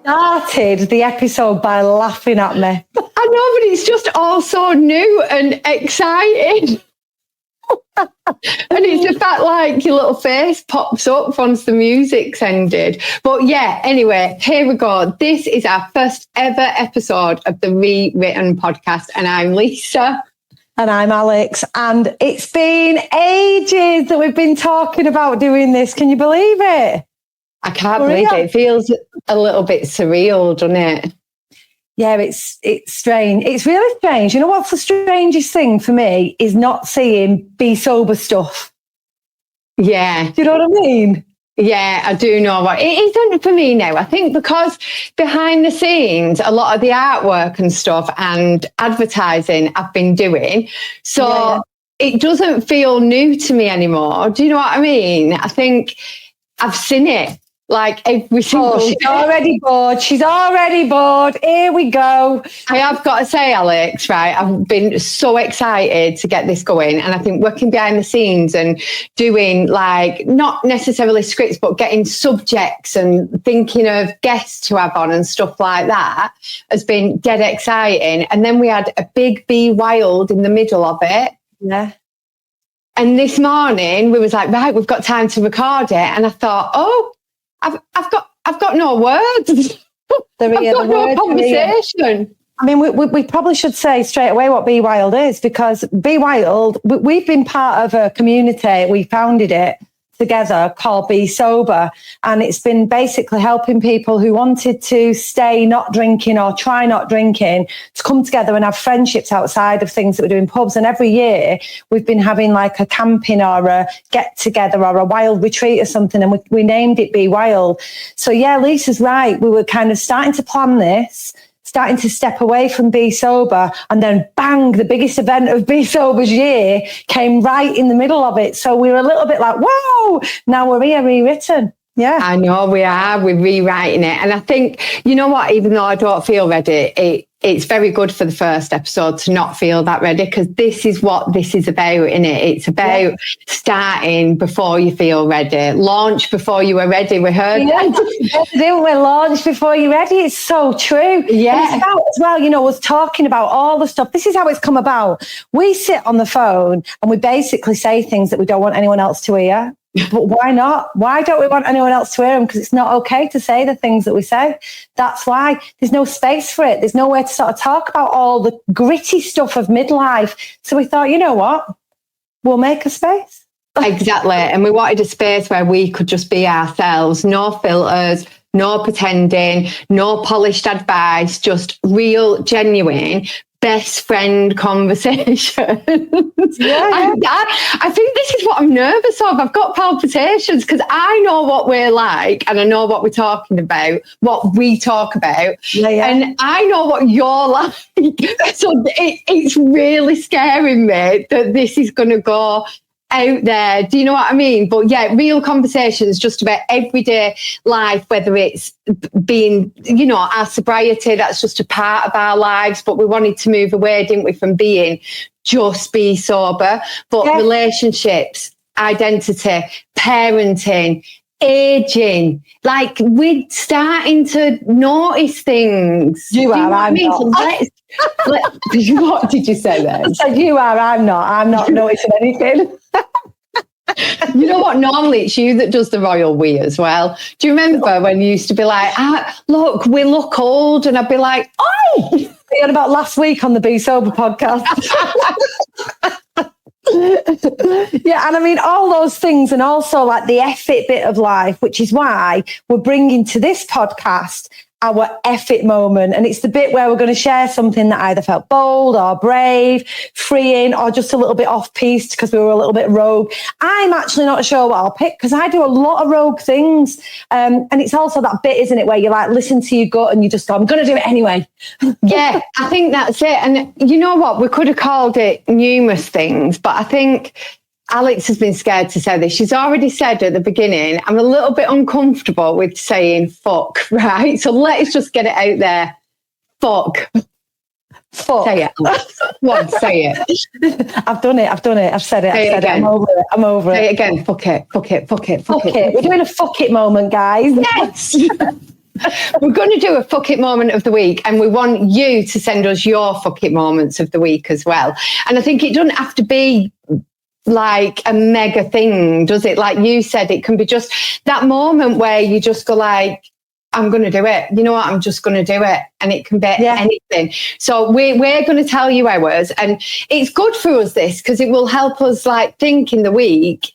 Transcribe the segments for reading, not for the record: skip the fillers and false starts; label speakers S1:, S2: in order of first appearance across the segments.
S1: started the episode by laughing at me.
S2: I know, but it's just all so new and exciting. And it's the fact like your little face pops up once the music's ended. But yeah, anyway, here we go. This is our first ever episode of the Rewritten Podcast, and I'm Lisa.
S1: And I'm Alex. And it's been ages that we've been talking about doing this. Can you believe it?
S2: I can't believe it. It feels a little bit surreal, doesn't it?
S1: Yeah, it's strange. It's really strange. You know what's the strangest thing for me is not seeing Be Sober stuff.
S2: Yeah.
S1: Do you know what I mean?
S2: Yeah, I do know what it isn't for me now. I think because behind the scenes, a lot of the artwork and stuff and advertising I've been doing. So it doesn't feel new to me anymore. Do you know what I mean? I think I've seen it. Like every single
S1: she's already bored. She's already bored. Here we go.
S2: I have got to say, Alex, right, I've been so excited to get this going. And I think working behind the scenes and doing like, not necessarily scripts, but getting subjects and thinking of guests to have on and stuff like that has been dead exciting. And then we had a big Be Wild in the middle of it.
S1: Yeah.
S2: And this morning we was like, right, we've got time to record it. And I thought, I've got no words. I've got no conversation.
S1: I mean, we probably should say straight away what Be Wild is, because Be Wild, we've been part of a community. We founded it together called Be Sober, and it's been basically helping people who wanted to stay not drinking or try not drinking to come together and have friendships outside of things that we do in pubs. And every year we've been having like a camping or a get together or a wild retreat or something, and we named it Be Wild. So yeah, Lisa's right. We were kind of starting to plan this, starting to step away from Be Sober, and then bang, the biggest event of Be Sober's year came right in the middle of it. So we were a little bit like, wow, now we're here rewritten. Yeah.
S2: I know we are. We're rewriting it. And I think, you know what, even though I don't feel ready, it's very good for the first episode to not feel that ready, because this is what this is about, innit? It's about starting before you feel ready, launch before you are ready. We heard that.
S1: Didn't we? Launch before you're ready. It's so true.
S2: Yeah.
S1: And it's about, as well, you know, was talking about all the stuff. This is how it's come about. We sit on the phone and we basically say things that we don't want anyone else to hear. But why not? Why don't we want anyone else to hear them? Because it's not okay to say the things that we say. That's why there's no space for it. There's nowhere to sort of talk about all the gritty stuff of midlife. So we thought, you know what? We'll make a space.
S2: Exactly. And we wanted a space where we could just be ourselves, no filters, no pretending, no polished advice, just real, genuine, best friend conversation.
S1: Yeah.
S2: I think this is what I'm nervous of. I've got palpitations because I know what we're like and I know what we're talking about, what we talk about. And I know what you're like. So it's really scaring me that this is going to go out there. Do you know what I mean? But yeah, real conversations just about everyday life, whether it's being, you know, our sobriety, that's just a part of our lives, but we wanted to move away, didn't we, from being just Be Sober, but relationships, identity, parenting, aging, like we're starting to notice things.
S1: You are, I'm not.
S2: What did you say then?
S1: I said you are, I'm not noticing anything.
S2: You know what? Normally it's you that does the royal we as well. Do you remember when you used to be like, look, we look old, and I'd be like, oh,
S1: we had about last week on the Be Sober podcast. Yeah, and I mean all those things, and also like the effort bit of life, which is why we're bringing to this podcast our effort moment. And it's the bit where we're going to share something that either felt bold or brave, freeing, or just a little bit off-piste because we were a little bit rogue. I'm actually not sure what I'll pick because I do a lot of rogue things. And it's also that bit, isn't it, where you like listen to your gut and you just go, I'm going to do it anyway.
S2: Yeah, I think that's it. And you know what? We could have called it numerous things, but I think Alex has been scared to say this. She's already said at the beginning, I'm a little bit uncomfortable with saying fuck, right? So let's just get it out there. Fuck.
S1: Fuck.
S2: Say it. What? Say it.
S1: I've done it. I've said it.
S2: Say
S1: I've said it. I'm over it.
S2: Say it again. Fuck it. Fuck it. Fuck it.
S1: Fuck it. We're doing a fuck it moment, guys.
S2: Yes. We're going to do a fuck it moment of the week, and we want you to send us your fuck it moments of the week as well. And I think it doesn't have to be like a mega thing, does it? Like you said, it can be just that moment where you just go like, I'm going to do it. You know what? I'm just going to do it. And it can be anything. So we're going to tell you ours. And it's good for us, this, because it will help us like think in the week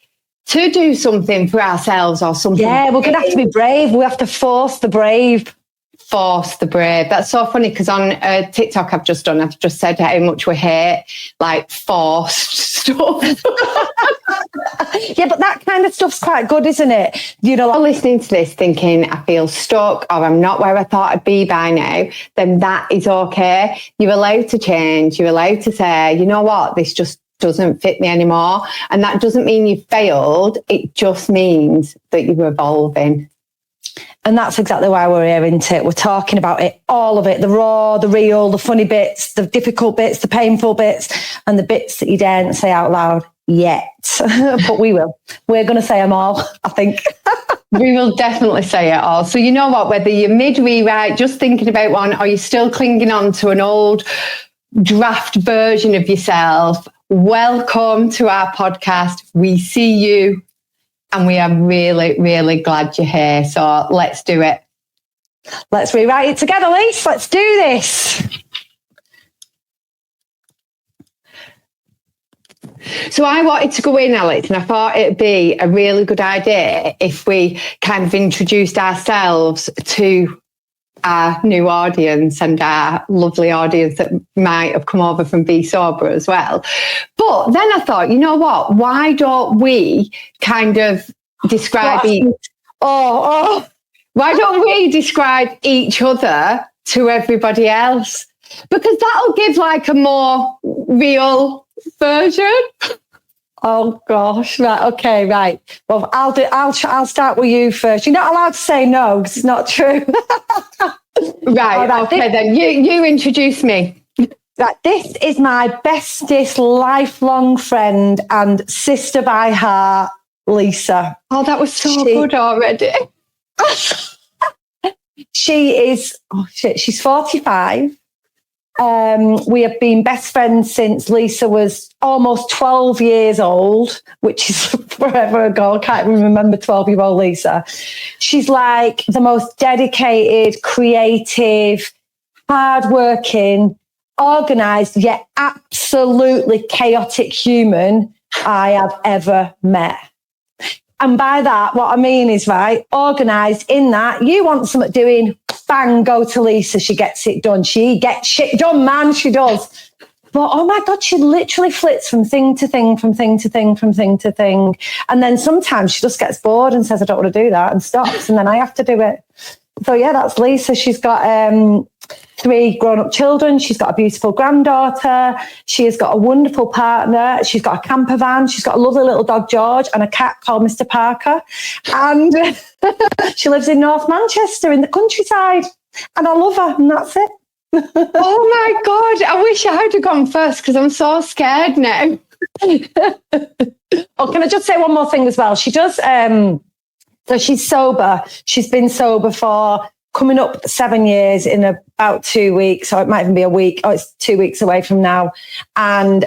S2: to do something for ourselves or something.
S1: Yeah, we're going to have to be brave. We have to force the brave.
S2: Force the brave. That's so funny because on TikTok I've just said how much we hate like forced stuff.
S1: Yeah, but that kind of stuff's quite good, isn't it? You know,
S2: like, listening to this thinking I feel stuck or I'm not where I thought I'd be by now, then that is okay. You're allowed to change. You're allowed to say, you know what, this just doesn't fit me anymore. And that doesn't mean you failed. It just means that you're evolving.
S1: And that's exactly why we're here, isn't it? We're talking about it, all of it, the raw, the real, the funny bits, the difficult bits, the painful bits, and the bits that you daren't say out loud yet. But we will. We're going to say them all, I think.
S2: We will definitely say it all. So you know what, whether you're mid-rewrite, just thinking about one, or you're still clinging on to an old draft version of yourself, welcome to our podcast. We see you. And we are really, really glad you're here. So let's do it.
S1: Let's rewrite it together, Lise. Let's do this.
S2: So I wanted to go in, Alex, and I thought it'd be a really good idea if we kind of introduced ourselves to our new audience and our lovely audience that might have come over from Be Sober as well. But then I thought, you know what? Why don't we kind of describe why don't we describe each other to everybody else? Because that'll give like a more real version.
S1: Oh gosh, right, okay, right. Well, I'll start with you first. You're not allowed to say no because it's not true.
S2: Right, okay, then you introduce me.
S1: Right, this is my bestest lifelong friend and sister by heart, Lisa.
S2: Oh, that was so good already.
S1: She's 45. We have been best friends since Lisa was almost 12 years old, which is forever ago. I can't even remember 12-year-old Lisa. She's like the most dedicated, creative, hardworking, organised, yet absolutely chaotic human I have ever met. And by that, what I mean is, right, organised in that you want something doing, bang, go to Lisa. She gets it done. She gets shit done, man. She does. But, oh, my God, she literally flits from thing to thing, from thing to thing, from thing to thing. And then sometimes she just gets bored and says, I don't want to do that, and stops. And then I have to do it. So, yeah, that's Lisa. She's got 3 grown-up children. She's got a beautiful granddaughter. She has got a wonderful partner. She's got a camper van. She's got a lovely little dog, George, and a cat called Mr. Parker. And she lives in North Manchester in the countryside. And I love her, and that's it.
S2: Oh, my God. I wish I had gone first because I'm so scared now.
S1: Oh, can I just say one more thing as well? She does... So she's sober. She's been sober for coming up 7 years in about 2 weeks, or it might even be a week. Oh, it's 2 weeks away from now. And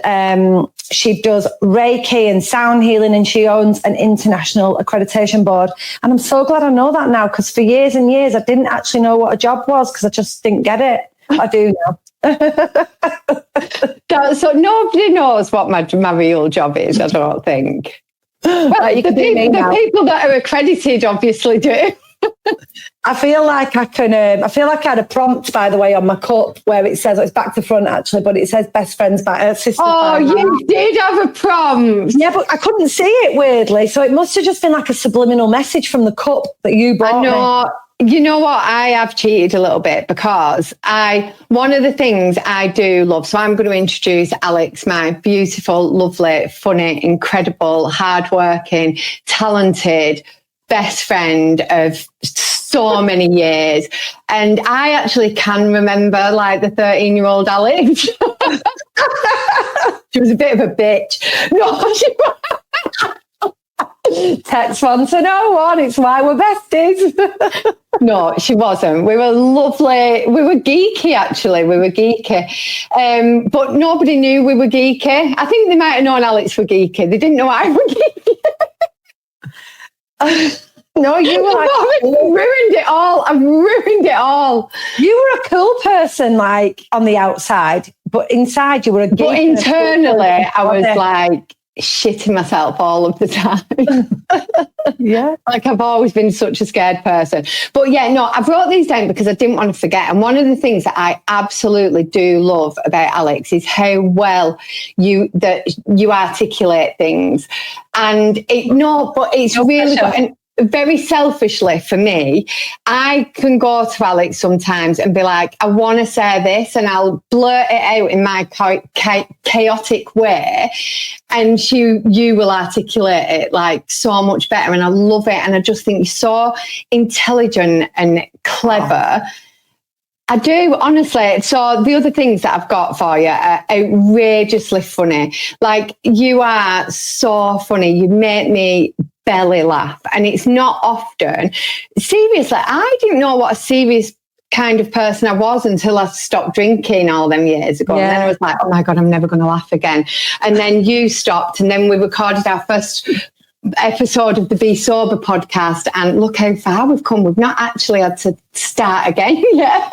S1: she does Reiki and sound healing, and she owns an international accreditation board. And I'm so glad I know that now, because for years and years, I didn't actually know what a job was because I just didn't get it. I do now.
S2: So nobody knows what my real job is, I don't think. Well, the people that are accredited obviously do.
S1: I feel like I had a prompt, by the way, on my cup where it says, it's back to front actually, but it says best friends by her sister.
S2: Oh, you did have a prompt.
S1: Yeah, but I couldn't see it weirdly. So it must have just been like a subliminal message from the cup that you brought me.
S2: You know what? I have cheated a little bit because one of the things I do love, so I'm going to introduce Alex, my beautiful, lovely, funny, incredible, hardworking, talented best friend of so many years. And I actually can remember like the 13-year-old Alex. She was a bit of a bitch. No,
S1: Text one to no one. It's why we're besties.
S2: No, she wasn't. We were lovely. We were geeky, actually. We were geeky. But nobody knew we were geeky. I think they might have known Alex were geeky. They didn't know I were geeky.
S1: No, you were like,
S2: I've ruined it all. I've ruined it all.
S1: You were a cool person, like on the outside, but inside you were a geek.
S2: But internally, I was like shitting myself all of the time.
S1: Yeah.
S2: Like I've always been such a scared person. But yeah, no, I wrote these down because I didn't want to forget. And one of the things that I absolutely do love about Alex is how well you articulate things. And it's really good. And very selfishly for me, I can go to Alex sometimes and be like, I want to say this, and I'll blurt it out in my chaotic way, and you will articulate it like so much better, and I love it. And I just think you're so intelligent and clever. I do, honestly. So the other things that I've got for you are outrageously funny. Like, you are so funny. You make me belly laugh, and it's not often. Seriously, I didn't know what a serious kind of person I was until I stopped drinking all them years ago. Yeah. And then I was like, oh my God, I'm never going to laugh again. And then you stopped, and then we recorded our first episode of the Be Sober podcast, and look how far we've come. We've not actually had to start again yet.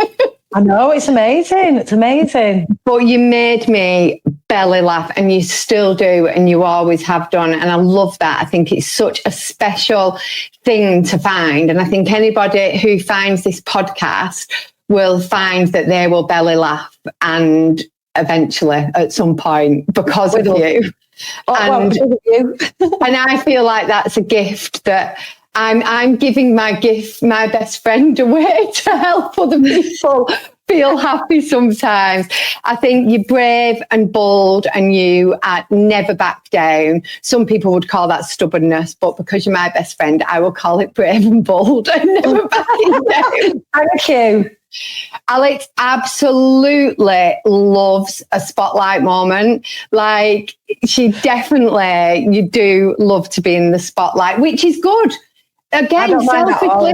S1: I know, it's amazing. It's amazing.
S2: But you made me belly laugh, and you still do, and you always have done. And I love that. I think it's such a special thing to find. And I think anybody who finds this podcast will find that they will belly laugh, and eventually at some point because of you. And I feel like that's a gift that I'm giving my best friend away to help other people feel happy sometimes. I think you're brave and bold, and you never back down. Some people would call that stubbornness, but because you're my best friend, I will call it brave and bold and never backing down.
S1: Thank you.
S2: Alex absolutely loves a spotlight moment. Like, you do love to be in the spotlight, which is good. Again, selfishly,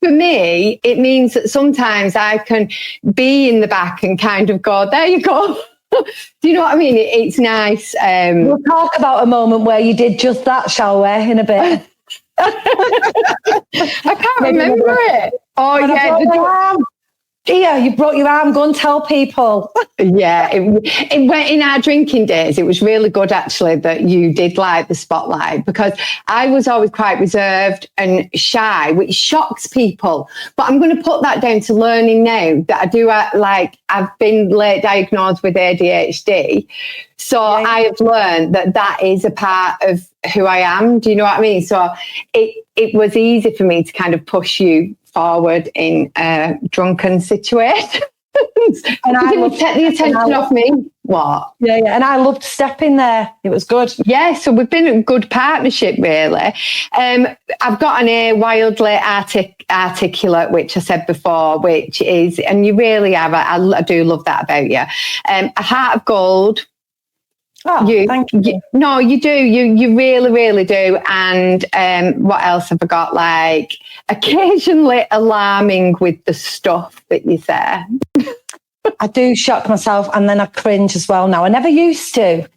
S2: for me, it means that sometimes I can be in the back and kind of go, there you go. Do you know what I mean? It's nice.
S1: We'll talk about a moment where you did just that, shall we, in a bit?
S2: I can't remember it. Oh, yeah.
S1: Dear, you brought your arm. Go and tell people.
S2: Yeah, it went in our drinking days. It was really good, actually, that you did like the spotlight, because I was always quite reserved and shy, which shocks people. But I'm going to put that down to learning now that I do I've been late diagnosed with ADHD. So yeah. I have learned that is a part of who I am. Do you know what I mean? So it was easy for me to kind of push you forward in a drunken situation. And I would take the attention off me. What?
S1: Yeah. And I loved stepping there. It was good.
S2: Yeah, so we've been a good partnership, really. I've got an A, wildly articulate, which I said before, which is, and you really have, I do love that about you. A heart of gold.
S1: Oh, thank you.
S2: No, you do. You really, really do. And what else have I got? Like, occasionally alarming with the stuff that you say.
S1: I do shock myself, and then I cringe as well now. I never used to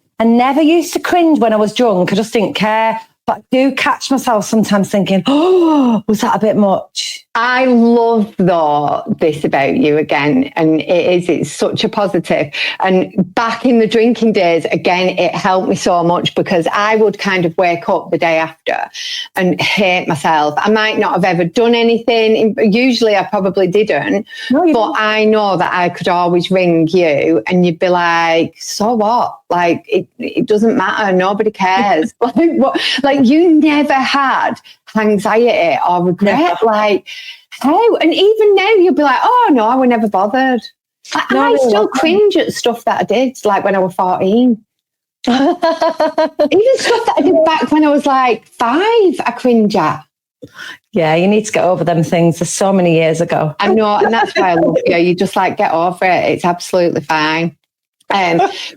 S1: cringe when I was drunk. I just didn't care. But I do catch myself sometimes thinking, oh, was that a bit much?
S2: I love this about you again, and it's such a positive. And back in the drinking days, again, it helped me so much, because I would kind of wake up the day after and hate myself. I might not have ever done anything. Usually I probably didn't, but I know that I could always ring you and you'd be like, so what? Like, it doesn't matter. Nobody cares. Like, you never had anxiety or regret. Never. Like, how? And even now you'll be like, oh no, I was never bothered. I still cringe at stuff that I did, like when I was 14. Even stuff that I did back when I was like 5, I cringe at.
S1: Yeah, you need to get over them things. There's so many years ago.
S2: I know, and that's why I love you. You just like get over it. It's absolutely fine.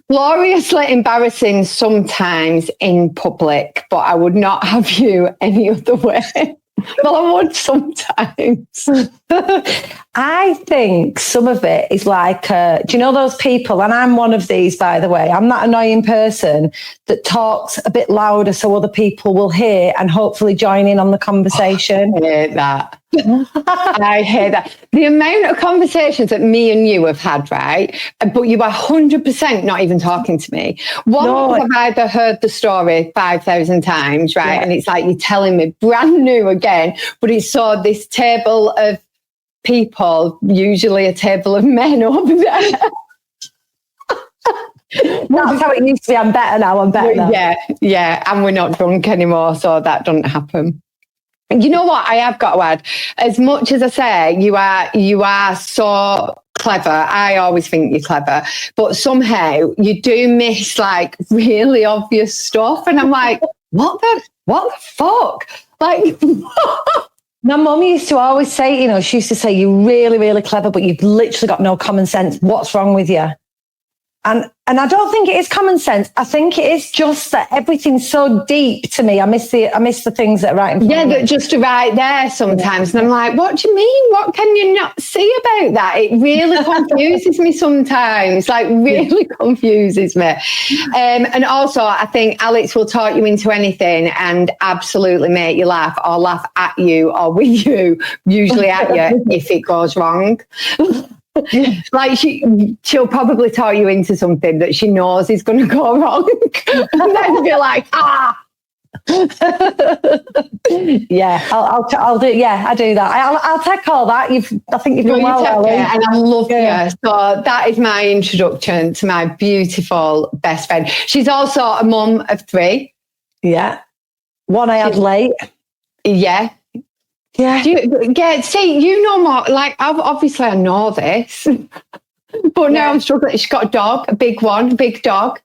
S2: Gloriously embarrassing sometimes in public, but I would not have you any other way. Well, I would sometimes.
S1: I think some of it is like, do you know those people? And I'm one of these, by the way. I'm that annoying person that talks a bit louder so other people will hear and hopefully join in on the conversation.
S2: I hate that. I hate that. The amount of conversations that me and you have had, right? But you are 100% not even talking to me. Once I've either heard the story 5,000 times, right? Yeah. And it's like you're telling me brand new again, but it's so this table of people, usually a table of men over there.
S1: That's how it used to be. I'm better now.
S2: Yeah. And we're not drunk anymore, so that doesn't happen. You know what? I have got to add, as much as I say you are so clever, I always think you're clever, but somehow you do miss like really obvious stuff. And I'm like, what the fuck? Like,
S1: my mum used to always say, she used to say, you're really, really clever, but you've literally got no common sense. What's wrong with you? And I don't think it is common sense. I think it is just that everything's so deep to me. I miss the things that are right in front of me.
S2: That just are right there sometimes. And I'm like, what do you mean? What can you not see about that? It really confuses me sometimes, like really confuses me. And also, I think Alex will talk you into anything and absolutely make you laugh or laugh at you or with you, usually at you, if it goes wrong. Like she'll probably talk you into something that she knows is going to go wrong, and then be like,
S1: yeah, I'll do. Yeah, I do that. I'll take all that. I think you've done well,
S2: and I love you. So that is my introduction to my beautiful best friend. She's also a mum of 3.
S1: Yeah, one I had late.
S2: Yeah. Yeah. See, you know more. Like, obviously, I know this, but now I'm struggling. She's got a dog, a big one, big dog.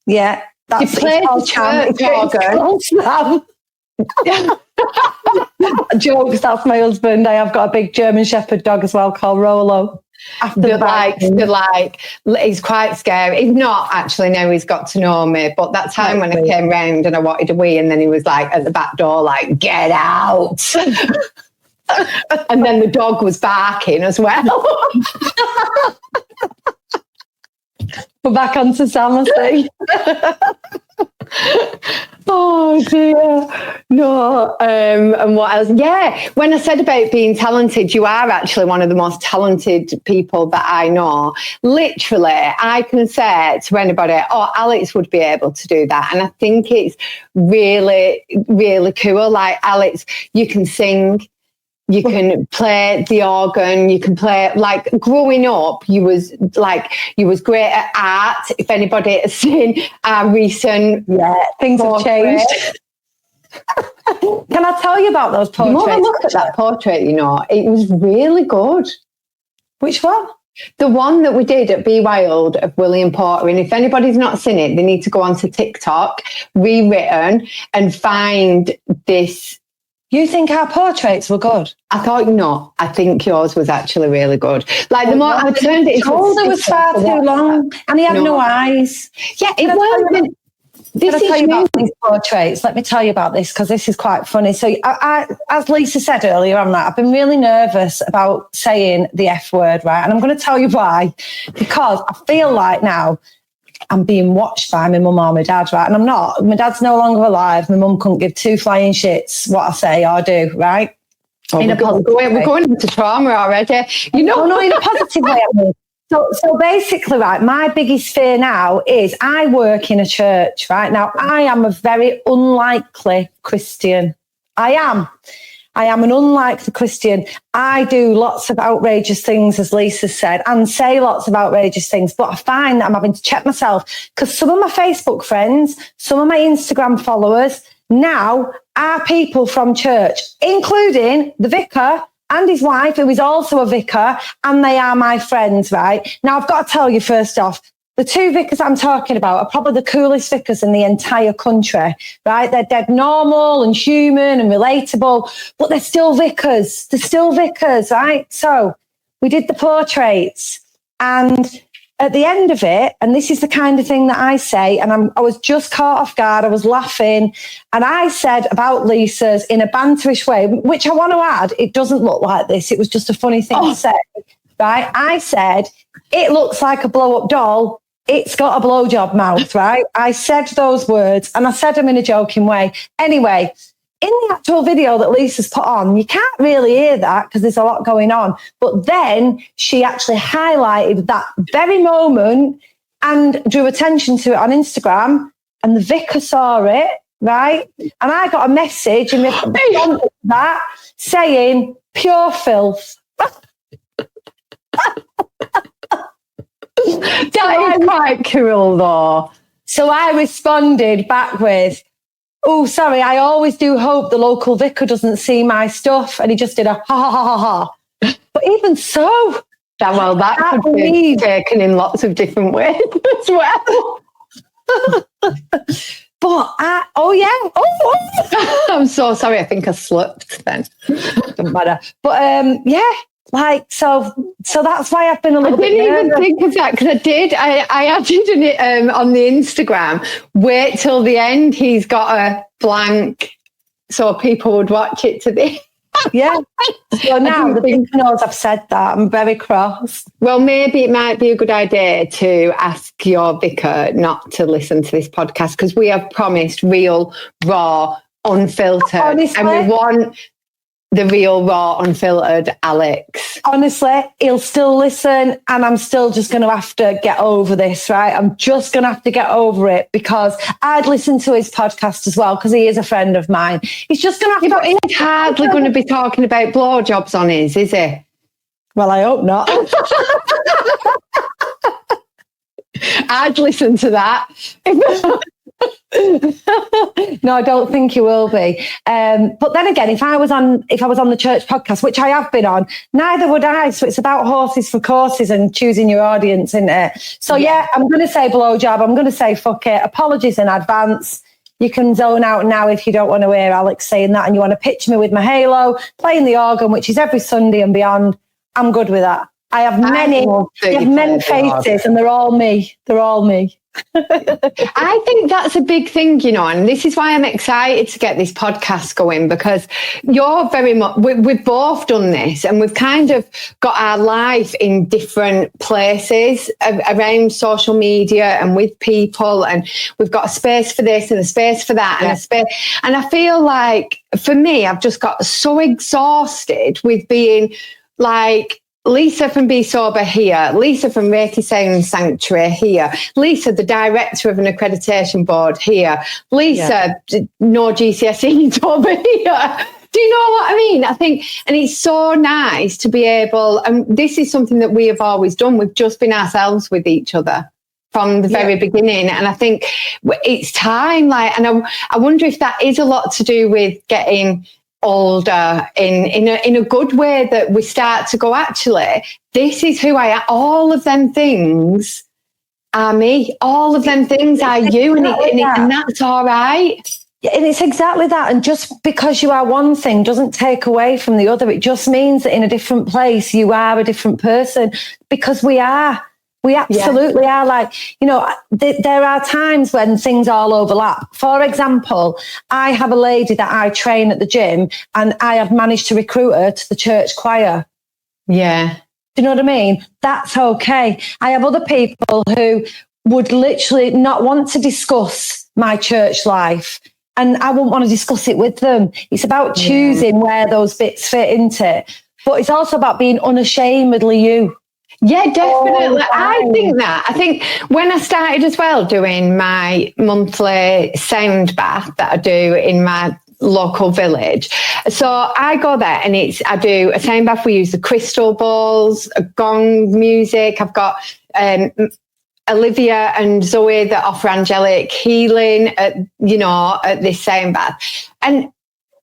S1: Yeah,
S2: that's the church organ.
S1: Jokes. That's my husband. I have got a big German Shepherd dog as well called Rolo.
S2: He's quite scary. He's not actually. Now he's got to know me. But that time when I came round and I wanted a wee, and then he was like at the back door, like, get out. And then the dog was barking as well.
S1: We're back onto Sam, I think.
S2: Oh dear. No. And what else? Yeah. When I said about being talented, you are actually one of the most talented people that I know. Literally, I can say to anybody, oh, Alex would be able to do that. And I think it's really, really cool. Like, Alex, you can sing. You can play the organ. You can play, like, growing up, you was great at art. If anybody has seen our recent,
S1: things have changed. Can I tell you about those portraits?
S2: You want to look at that portrait, it was really good.
S1: Which one?
S2: The one that we did at Be Wild of William Porter. And if anybody's not seen it, they need to go onto TikTok, Rewritten, and find this.
S1: You think our portraits were good?
S2: I thought not. I think yours was actually really good. Like, the more I turned it,
S1: it was far too long, and he had no eyes.
S2: Yeah, it was.
S1: This is about these portraits. Let me tell you about this, because this is quite funny. So, I, as Lisa said earlier on that, I've been really nervous about saying the F word, right? And I'm going to tell you why. Because I feel like now I'm being watched by my mum or my dad, right? And I'm not. My dad's no longer alive. My mum couldn't give 2 flying shits what I say or do, right?
S2: We're going into trauma already.
S1: No, in a positive way. I mean. So basically, right, my biggest fear now is I work in a church, right? Now, I am a very unlikely Christian. I am an unlikely Christian. I do lots of outrageous things, as Lisa said, and say lots of outrageous things, but I find that I'm having to check myself, because some of my Facebook friends, some of my Instagram followers now are people from church, including the vicar and his wife, who is also a vicar, and they are my friends, right? Now, I've got to tell you, first off, the 2 vicars I'm talking about are probably the coolest vicars in the entire country, right? They're dead normal and human and relatable, but they're still vicars. They're still vicars, right? So we did the portraits, and at the end of it, and this is the kind of thing that I say, and I was just caught off guard, I was laughing, and I said about Lisa's in a banterish way, which I want to add, it doesn't look like this. It was just a funny thing to say, right? I said, it looks like a blow-up doll. It's got a blowjob mouth, right? I said those words, and I said them in a joking way. Anyway, in the actual video that Lisa's put on, you can't really hear that because there's a lot going on. But then she actually highlighted that very moment and drew attention to it on Instagram. And the vicar saw it, right? And I got a message in response to that saying, pure filth.
S2: That is quite cool, though.
S1: So I responded back with, oh, sorry, I always do hope the local vicar doesn't see my stuff. And he just did a ha, ha, ha, ha, ha. But even so...
S2: that could be taken in lots of different ways as well.
S1: But,
S2: I'm so sorry, I think I slipped then.
S1: Doesn't matter. But, so that's why I've been a little bit nervous.
S2: I didn't even think of that because I added it on the Instagram. Wait till the end, he's got a blank so people would watch it to the
S1: Yeah. So now the vicar knows I've said that. I'm very cross.
S2: Well, maybe it might be a good idea to ask your vicar not to listen to this podcast because we have promised real, raw, unfiltered.
S1: Honestly,
S2: and we want the real, raw, unfiltered Alex.
S1: Honestly, he'll still listen and I'm still just going to have to get over this, right? I'm just going to have to get over it because I'd listen to his podcast as well because he is a friend of mine. He's just going to have to...
S2: But he's hardly going to be talking about blowjobs on his, is he?
S1: Well, I hope not.
S2: I'd listen to that.
S1: No, I don't think he will be. But then again, if I was on the church podcast, which I have been on, neither would I. So it's about horses for courses and choosing your audience, isn't it? So yeah, I'm going to say blowjob. I'm going to say fuck it. Apologies in advance. You can zone out now if you don't want to hear Alex saying that and you want to picture me with my halo, playing the organ, which is every Sunday and beyond. I'm good with that. I have many faces and they're all me. They're all me.
S2: I think that's a big thing, you know, and this is why I'm excited to get this podcast going because you're very much, we've both done this and we've kind of got our life in different places around social media and with people, and we've got a space for this and a space for that and a space. And I feel like for me, I've just got so exhausted with being like, Lisa from Be Sober here, Lisa from Reiki Sound Sanctuary here, Lisa, the director of an accreditation board here, Lisa, no GCSEs over here. Do you know what I mean? I think, and it's so nice to be able, and this is something that we have always done, we've just been ourselves with each other from the very beginning. And I think it's time, like, and I wonder if that is a lot to do with getting older in a good way, that we start to go, actually, this is who I am. All of them things are me. All of them things are you, and that's all right.
S1: And it's exactly that. And just because you are one thing doesn't take away from the other. It just means that in a different place, you are a different person, because we are. We absolutely are. Like, you know, there are times when things all overlap. For example, I have a lady that I train at the gym and I have managed to recruit her to the church choir.
S2: Yeah.
S1: Do you know what I mean? That's okay. I have other people who would literally not want to discuss my church life, and I wouldn't want to discuss it with them. It's about choosing where those bits fit into it. But it's also about being unashamedly you.
S2: Yeah, definitely. I think when I started as well doing my monthly sound bath that I do in my local village, so I go there and I do a sound bath. We use the crystal balls, gong music. I've got Olivia and Zoe that offer angelic healing at this sound bath. And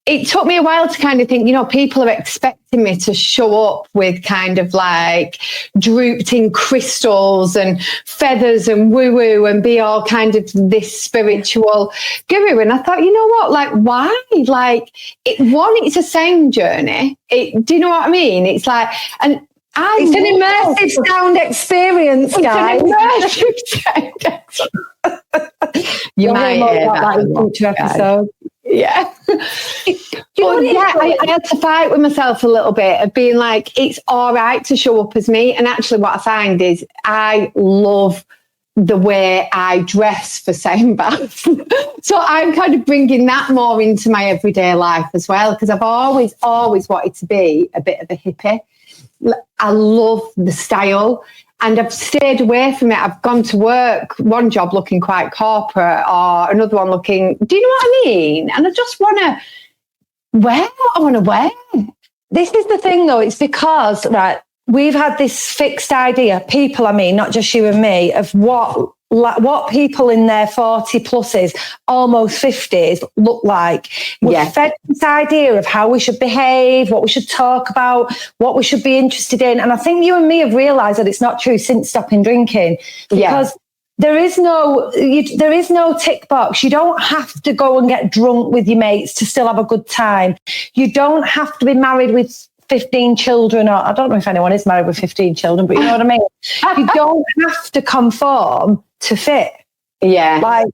S2: it took me a while to kind of think, you know, people are expecting me to show up with kind of like drooped in crystals and feathers and woo-woo and be all kind of this spiritual guru. And I thought, you know what, like, why? Like, it's a sound journey. Do you know what I mean? It's like, and
S1: It's an immersive sound experience, guys.
S2: You might hear that
S1: in future episode.
S2: Yeah. I had to fight with myself a little bit of being like, it's all right to show up as me. And actually what I find is I love the way I dress for sound baths. So I'm kind of bringing that more into my everyday life as well, because I've always wanted to be a bit of a hippie. I love the style. And I've stayed away from it. I've gone to work, one job looking quite corporate or another one looking, do you know what I mean? And I just want to wear what I want to wear.
S1: This is the thing, though. It's because, right, we've had this fixed idea, people, I mean, not just you and me, of what people in their 40 pluses, almost 50s look like. We're fed this idea of how we should behave, what we should talk about, what we should be interested in. And I think you and me have realised that it's not true since stopping drinking. Because there is no tick box. You don't have to go and get drunk with your mates to still have a good time. You don't have to be married with 15 children, or I don't know if anyone is married with 15 children, but you know what I mean? You don't have to conform to fit.
S2: Yeah.
S1: Like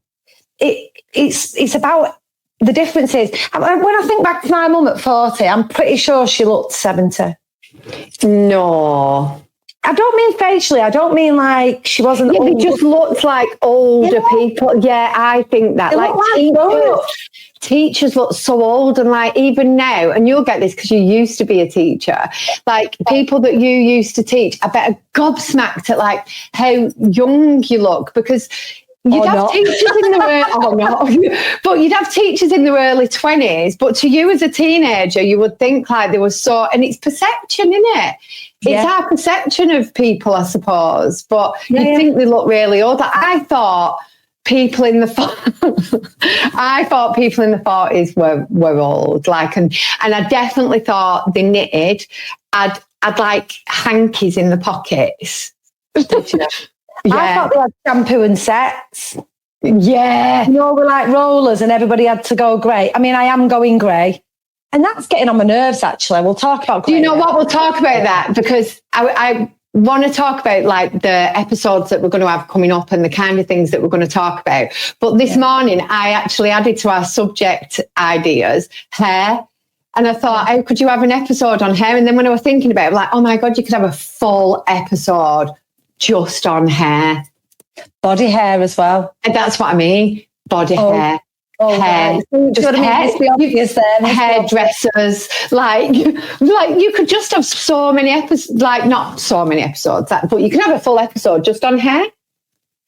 S1: it's about the differences. When I think back to my mum at 40, I'm pretty sure she looked 70.
S2: No.
S1: I don't mean facially. I don't mean like she wasn't old.
S2: They just looked like older people. Yeah, I think that. Like teachers look so old, and like even now, and you'll get this because you used to be a teacher, like people that you used to teach, I bet are gobsmacked at like how young you look, because you'd have teachers in the but you'd have teachers in their early 20s, but to you as a teenager, you would think like they were so, and it's perception, isn't it? It's our perception of people, I suppose, but you think they look really old. I thought people in the 40s were old, like, and I definitely thought they knitted. I'd like hankies in the pockets.
S1: I thought they had shampoo and sets.
S2: Yeah.
S1: You know, we're like rollers and everybody had to go grey. I mean, I am going grey. And that's getting on my nerves, actually. We'll talk about grey.
S2: Do you know what? We'll talk about that, because I want to talk about like the episodes that we're going to have coming up and the kind of things that we're going to talk about. But this morning, I actually added to our subject ideas hair. And I thought, how could you have an episode on hair? And then when I was thinking about it, I'm like, oh my God, you could have a full episode just on hair.
S1: Body hair as well.
S2: And that's what I mean. Body hair. Hair,
S1: right. Just hair,
S2: hairdressers, like you could just have so many episodes, like not so many episodes, but you can have a full episode just on hair.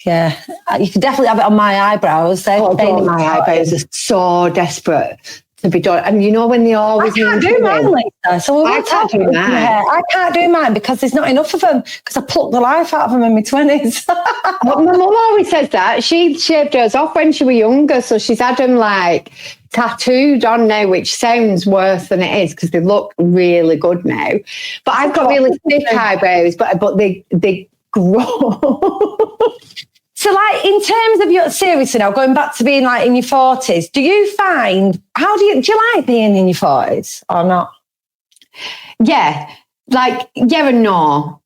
S1: Yeah, you could definitely have it on my eyebrows.
S2: My eyebrows are so desperate to be done, and you know when they always.
S1: I can't do mine, Lisa. So
S2: I can't do mine.
S1: I can't do mine because there's not enough of them, because I plucked the life out of them in my 20s.
S2: Well, my mum always says that. She shaved hers off when she was younger, so she's had them like tattooed on now, which sounds worse than it is because they look really good now. But I've got really thick eyebrows, but they grow.
S1: So, like, in terms of your, seriously now, going back to being like in your 40s, do you like being in your 40s or not?
S2: Yeah, like, yeah and no.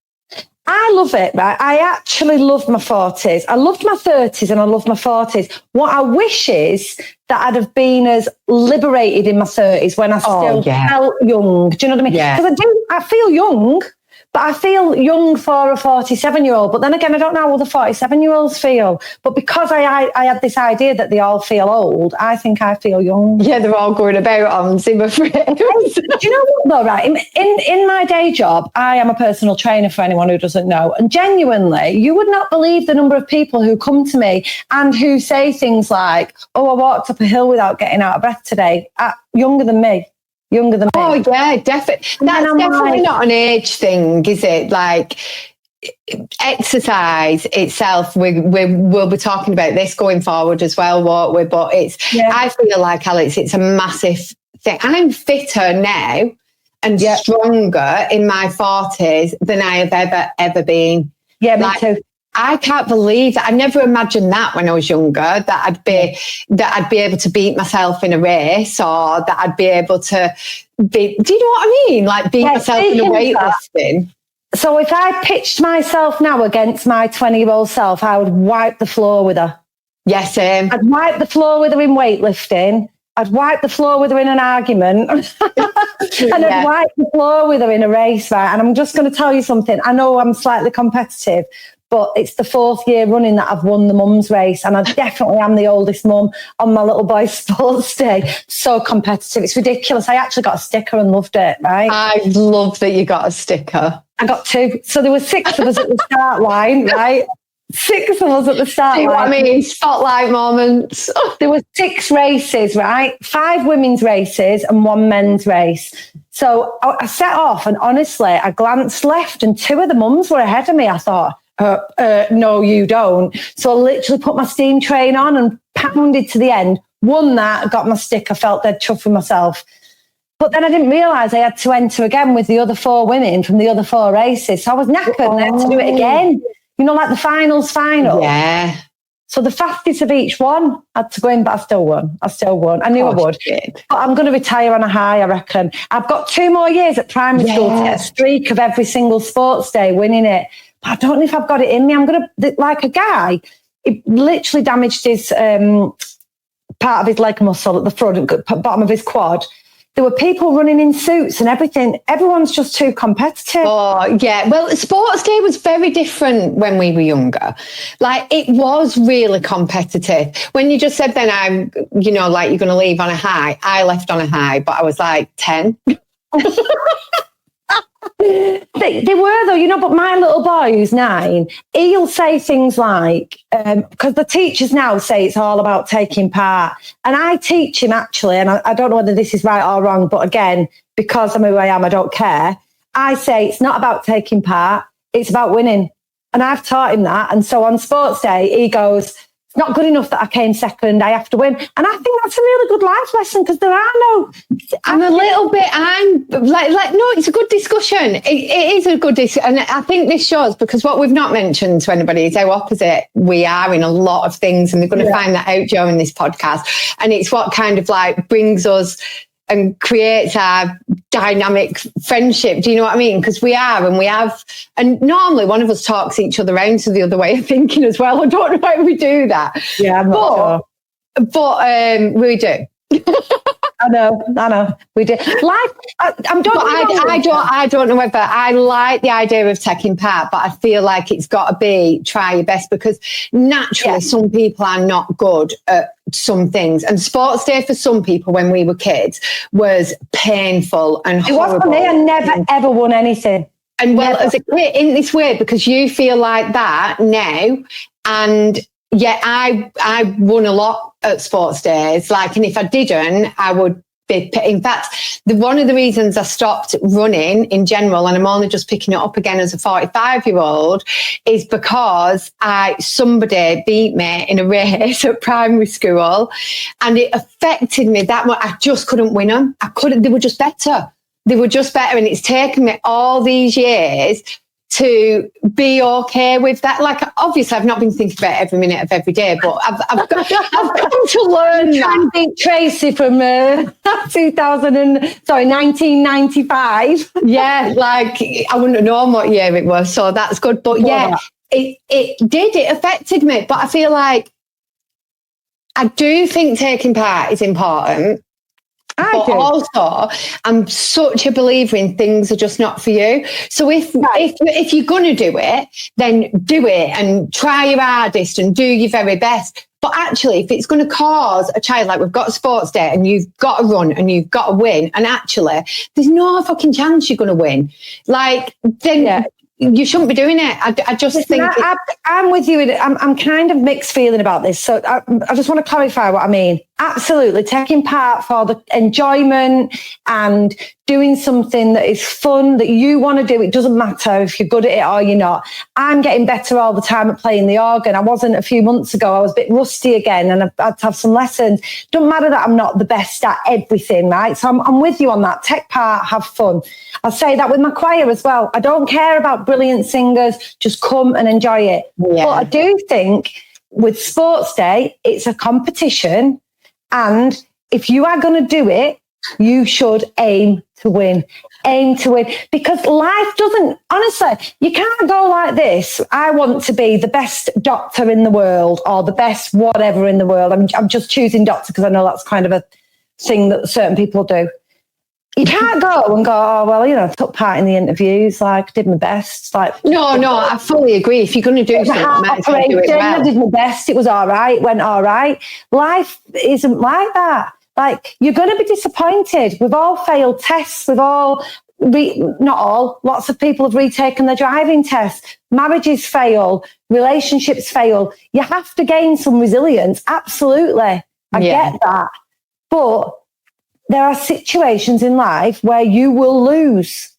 S1: I love it, right? I actually love my 40s. I loved my 30s and I love my 40s. What I wish is that I'd have been as liberated in my 30s when I still felt young. Do you know what I mean? Because I feel young. But I feel young for a 47-year-old. But then again, I don't know how the 47-year-olds feel. But because I had this idea that they all feel old, I think I feel young.
S2: Yeah, they're all going about on Zimmer frames.
S1: Do you know what, though, right? In my day job, I am a personal trainer, for anyone who doesn't know. And genuinely, you would not believe the number of people who come to me and who say things like, oh, I walked up a hill without getting out of breath today. Younger than me.
S2: Oh, yeah, definitely. That's definitely not an age thing, is it? Like, exercise itself, we'll be talking about this going forward as well, won't we? But I feel like, Alex, it's a massive thing. I'm fitter now and stronger in my 40s than I have ever been.
S1: Yeah, me too.
S2: I can't believe that. I never imagined that when I was younger, that I'd be able to beat myself in a race, or that I'd be able to be, do you know what I mean? Like beat myself in a weightlifting.
S1: So if I pitched myself now against my 20-year-old self, I would wipe the floor with her.
S2: Yes, same.
S1: I'd wipe the floor with her in weightlifting. I'd wipe the floor with her in an argument. And I'd wipe the floor with her in a race, right? And I'm just going to tell you something. I know I'm slightly competitive, but it's the 4th year running that I've won the mum's race. And I definitely am the oldest mum on my little boy's sports day. So competitive. It's ridiculous. I actually got a sticker and loved it, right?
S2: I love that you got a sticker.
S1: I got 2. So there were 6 of us at the start line, right? 6 of us at the start line.
S2: See what I mean? Spotlight moments.
S1: There were 6 races, right? 5 women's races and 1 men's race. So I set off and honestly, I glanced left and 2 of the mums were ahead of me. I thought, no, you don't. So I literally put my steam train on and pounded to the end, won that, got my sticker, felt dead chuffed with myself. But then I didn't realise I had to enter again with the other 4 women from the other 4 races. So I was knackered and I had to do it again. You know, like the finals final.
S2: Yeah.
S1: So the fastest of each one had to go in, but I still won. I knew I would. But I'm going to retire on a high, I reckon. I've got 2 more years at primary school to get a streak of every single sports day winning it. But I don't know if I've got it in me. I'm going to, like a guy, it literally damaged his part of his leg muscle at the front, bottom of his quad. There were people running in suits and everything. Everyone's just too competitive.
S2: Oh, yeah. Well, sports day was very different when we were younger. Like, it was really competitive. When you just said then, like, you're going to leave on a high, I left on a high, but I was like 10.
S1: They were though, but my little boy who's 9, he'll say things like, because the teachers now say it's all about taking part. And I teach him actually, and I don't know whether this is right or wrong, but again, because I'm who I am, I don't care. I say it's not about taking part, it's about winning. And I've taught him that. And so on sports day, he goes, it's not good enough that I came second, I have to win. And I think that's a really good life lesson because there are no...
S2: I'm no, it's a good discussion. It is a good discussion. And I think this shows, because what we've not mentioned to anybody is how opposite we are in a lot of things. And they're going to find that out during this podcast. And it's what kind of like brings us and creates our dynamic friendship. Do you know what I mean? Because we are, and we have, and normally one of us talks each other round to the other way of thinking as well. I don't know how we do that.
S1: Yeah, I'm not sure.
S2: But we do.
S1: I know. We do. I
S2: don't know whether I like the idea of taking part, but I feel like it's got to be try your best, because naturally some people are not good at some things. And sports day for some people when we were kids was painful and horrible.
S1: It was for me. I never ever won anything.
S2: And well, as a kid, in this way, because you feel like that now, and yeah, I won a lot at sports days. Like, and if I didn't, I would be. In fact, one of the reasons I stopped running in general, and I'm only just picking it up again as a 45-year-old, is because somebody beat me in a race at primary school, and it affected me that much. I just couldn't win them. They were just better. And it's taken me all these years to be okay with that. Like, obviously, I've not been thinking about every minute of every day, but I've come to learn that.
S1: I think Tracy from 1995.
S2: Yeah, like, I wouldn't have known what year it was, so that's good. But yeah, it affected me. But I feel like I do think taking part is important. But also, I'm such a believer in things are just not for you. So if you're going to do it, then do it and try your hardest and do your very best. But actually, if it's going to cause a child, like we've got a sports day and you've got to run and you've got to win, and actually there's no fucking chance you're going to win, like, then you shouldn't be doing it. I just think...
S1: I'm with you. I'm kind of mixed feeling about this. So I just want to clarify what I mean. Absolutely. Taking part for the enjoyment and doing something that is fun, that you want to do. It doesn't matter if you're good at it or you're not. I'm getting better all the time at playing the organ. I wasn't a few months ago. I was a bit rusty again and I've had to have some lessons. Doesn't matter that I'm not the best at everything, right? So I'm with you on that. Take part, have fun. I'll say that with my choir as well. I don't care about brilliant singers. Just come and enjoy it. Yeah. But I do think with sports day, it's a competition. And if you are going to do it, You should aim to win. Aim to win. Because life doesn't, honestly, you can't go like this. I want to be the best doctor in the world or the best whatever in the world. I'm just choosing doctor because I know that's kind of a thing that certain people do. You can't go and go, oh, well, you know, I took part in the interviews, like, did my best. Like,
S2: no, I fully agree. If you're going to do something, might as well do it well.
S1: I did my best. It was all right. Went all right. Life isn't like that. Like, you're going to be disappointed. We've all failed tests. We've all, not all, lots of people have retaken their driving test. Marriages fail. Relationships fail. You have to gain some resilience. Absolutely. I get that. But there are situations in life where you will lose,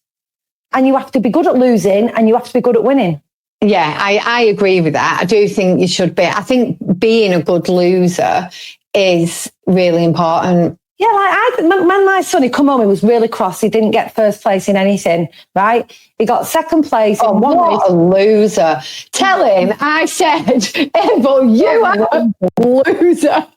S1: and you have to be good at losing and you have to be good at winning.
S2: Yeah, I agree with that. I do think you should be. I think being a good loser is really important.
S1: Yeah, like when my son, he come home, he was really cross. He didn't get first place in anything, right? He got second place.
S2: Oh, what a loser. Tell him I said, Abel, you are a loser.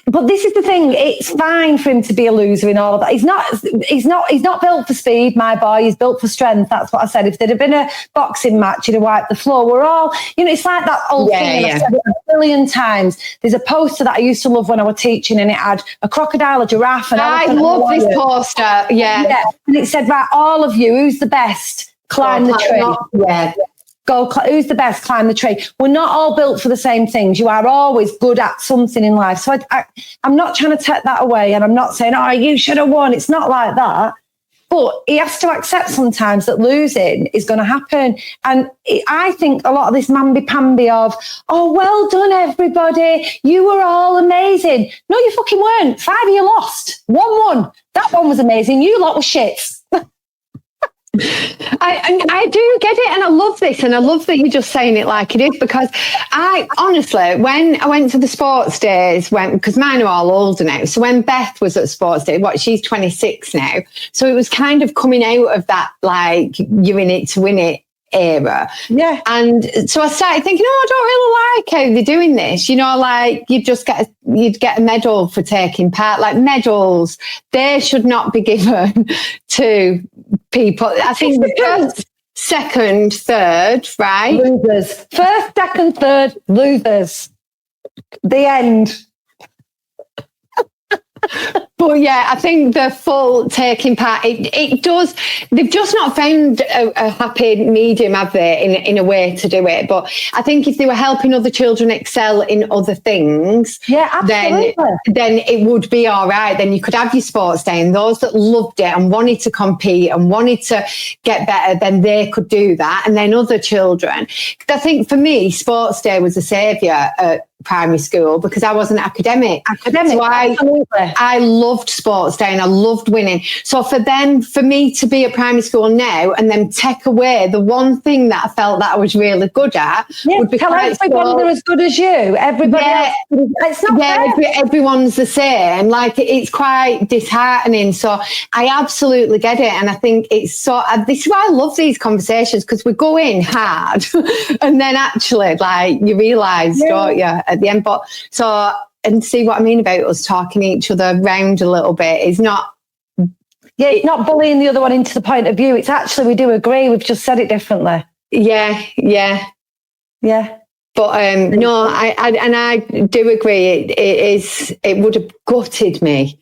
S1: But this is the thing. It's fine for him to be a loser in all of that. He's not built for speed, my boy. He's built for strength. That's what I said. If there'd have been a boxing match, he'd have wiped the floor. We're all, you know, it's like that old thing. And I've said it a billion times. There's a poster that I used to love when I was teaching, and it had a crocodile, a giraffe, and
S2: I love this poster. Yeah.
S1: And it said, right, all of you, who's the best? Climb the tree.
S2: Yeah.
S1: Who's the best? Climb the tree. We're not all built for the same things. You are always good at something in life. So I'm not trying to take that away, and I'm not saying, oh, you should have won. It's not like that. But he has to accept sometimes that losing is going to happen. And I think a lot of this mamby-pamby of, oh, well done, everybody. You were all amazing. No, you fucking weren't. 5 of you lost. 1-1. That one was amazing. You lot were shits.
S2: I do get it, and I love this, and I love that you're just saying it like it is, because I honestly, when I went to the sports days, because mine are all older now, so when Beth was at sports day, she's 26 now, so it was kind of coming out of that, like, you're in it to win it era.
S1: Yeah.
S2: And so I started thinking, I don't really like how they're doing this. You know, like you'd get a medal for taking part. Like, medals, they should not be given to people. I think the first, second, third, right?
S1: Losers. First, second, third, losers. The end.
S2: But yeah, I think the full taking part, it does. They've just not found a happy medium, have they, in a way to do it. But I think if they were helping other children excel in other things, then it would be all right. Then you could have your sports day, and those that loved it and wanted to compete and wanted to get better, then they could do that. And then other children. I think for me, sports day was a saviour at primary school because I wasn't academic. So I loved sports day and I loved winning. So for me to be at primary school now and then take away the one thing that I felt that I was really good at would be quite
S1: everyone they're as good as you. Everybody else, it's not fair.
S2: Everyone's the same. Like, it's quite disheartening. So I absolutely get it. And I think it's this is why I love these conversations, because we go in hard and then actually, like, you realise, don't you, at the end. But and see what I mean about us talking each other round a little bit is not.
S1: Yeah, it's not bullying the other one into the point of view. It's actually, we do agree. We've just said it differently.
S2: Yeah. But no, I do agree. It would have gutted me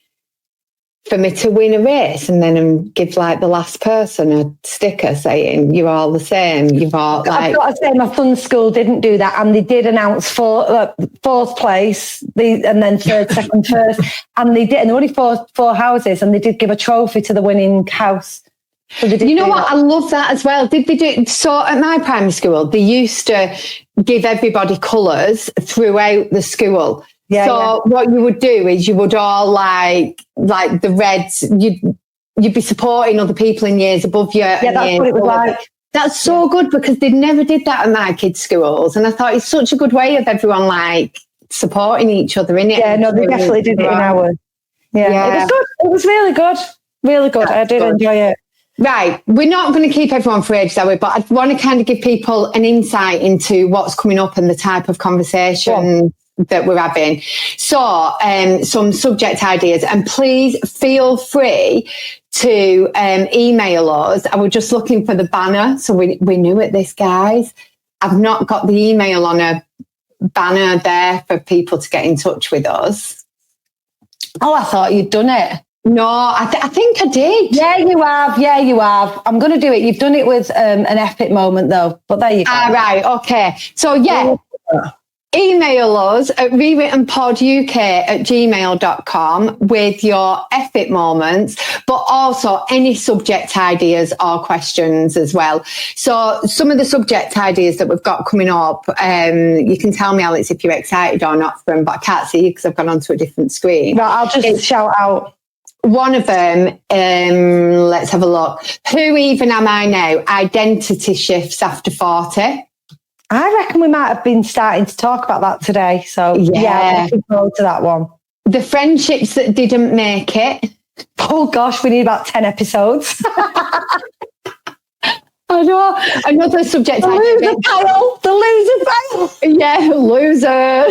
S2: for me to win a race and then give, like, the last person a sticker saying you're all the same. You've all, like,
S1: I've got to say, my son's school didn't do that, and they did announce fourth place, and then third, second, first, and they did. And there were only four houses, and they did give a trophy to the winning house. So you
S2: know what? I love that as well. Did they do so at my primary school? They used to give everybody colours throughout the school. What you would do is you would all like the reds. You'd be supporting other people in years above you.
S1: Yeah, that's what it was like.
S2: That's so good, because they never did that at my kids' schools, and I thought it's such a good way of everyone, like, supporting each other in it.
S1: Yeah, no, they definitely did it in ours. Yeah, it was good. It was really good, really good. I did enjoy it.
S2: Right, we're not going to keep everyone for ages, are we? But I want to kind of give people an insight into what's coming up and the type of conversation that we're having. So some subject ideas, and please feel free to email us. I was just looking for the banner, so we're new at this, guys. I've not got the email on a banner there for people to get in touch with us.
S1: Oh, I thought you'd done it.
S2: No, I think I did.
S1: Yeah, you have. I'm going to do it. You've done it with an epic moment, though. But there you go.
S2: Right, okay. So, yeah, email us at rewrittenpoduk@gmail.com with your epic moments, but also any subject ideas or questions as well. So some of the subject ideas that we've got coming up, you can tell me, Alex, if you're excited or not for them, but I can't see you because I've gone onto a different screen.
S1: Right, I'll just shout out.
S2: One of them, let's have a look. Who even am I now? Identity shifts after 40.
S1: I reckon we might have been starting to talk about that today. So, yeah, looking forward to that one.
S2: The friendships that didn't make it.
S1: Oh, gosh, we need about 10 episodes.
S2: I know. Another subject.
S1: The loser pile.
S2: Yeah, loser.